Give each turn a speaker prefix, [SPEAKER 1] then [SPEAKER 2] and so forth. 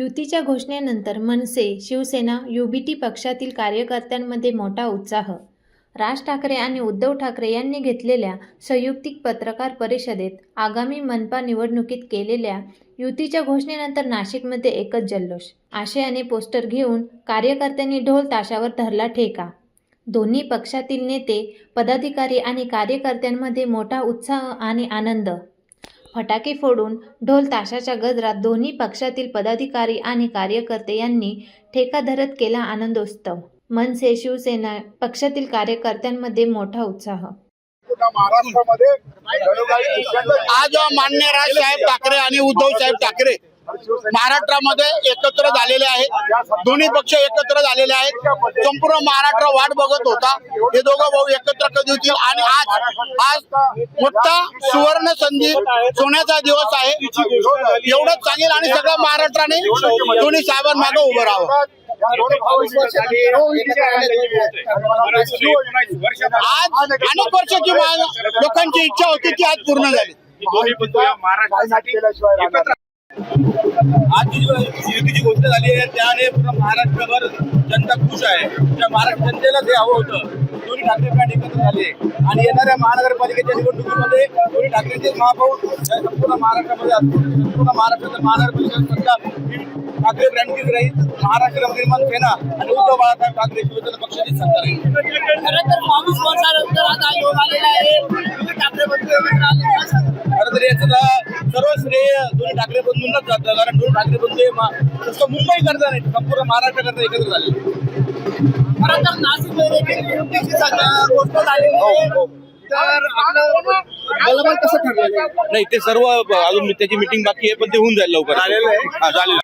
[SPEAKER 1] युतीच्या घोषणेनंतर मनसे, शिवसेना, युबीटी पक्षातील कार्यकर्त्यांमध्ये मोठा उत्साह. राज ठाकरे आणि उद्धव ठाकरे यांनी घेतलेल्या संयुक्तिक पत्रकार परिषदेत आगामी मनपा निवडणुकीत केलेल्या युतीच्या घोषणेनंतर नाशिकमध्ये एकच जल्लोष. आशयाने पोस्टर घेऊन कार्यकर्त्यांनी ढोल ताशावर धरला ठेका. दोन्ही पक्षातील नेते, पदाधिकारी आणि कार्यकर्त्यांमध्ये मोठा उत्साह आणि आनंद. फटाके फोडून ढोल ताशाच्या गजरात दोन्ही पक्षातील पदाधिकारी आणि कार्यकर्ते यांनी ठेका धरत केला आनंदोत्सव. मनसे, शिवसेना पक्षातील कार्यकर्त्यांमध्ये मोठा उत्साह.
[SPEAKER 2] आज माननीय राजसाहेब ठाकरे आणि उद्धव साहेब ठाकरे महाराष्ट्रामध्ये एकत्र झालेले आहेत. दोन्ही पक्ष एकत्र झालेले आहेत. संपूर्ण महाराष्ट्र वाट बघत होता हे दोघं भाऊ एकत्र कधी होतील आणि आज मोठा सुवर्ण संधी, सोन्याचा दिवस आहे एवढंच सांगेल. आणि सगळ्या महाराष्ट्राने दोन्ही साहेबांमागे उभं राहावं. आज अनेक वर्षाची लोकांची इच्छा होती ती आज पूर्ण झाली.
[SPEAKER 3] आज युतीची घोषणा झाली आहे त्याने पूर्ण महाराष्ट्रभर जनता खुश आहे. त्या महाराष्ट्र जनतेला ते हवं होतं. दोन्ही ठाकरे ब्रँड एकत्र झाले आणि येणाऱ्या महानगरपालिकेच्या निवडणुकीमध्ये दोन्ही ठाकरेंचे महापौर संपूर्ण महाराष्ट्रामध्ये असतो. संपूर्ण महाराष्ट्राच्या महानगरपालिका सत्ता ठाकरे ब्रँडचीच राहील. महाराष्ट्र नवनिर्माण सेना आणि उद्धव बाळासाहेब ठाकरे शिवसेना पक्षाची सत्ता राहील. खरं तर 22 वर्षानंतर आज आयोग आलेला आहे. ठाकरे खरं तर याचं सर्व श्रेय दोन्ही ठाकरे बंधूंनाच जातं. कारण दोन्ही ठाकरे बंधू नुसतं मुंबई करता नाही, संपूर्ण महाराष्ट्र करता एकत्र झाले. खरं तर नाशिकमध्ये गोष्ट झाली तर आपलं कसं ठरलं नाही ते सर्व अजून त्याची मीटिंग बाकी आहे पण ते होऊन जाईल लवकर. झालेलं आहे.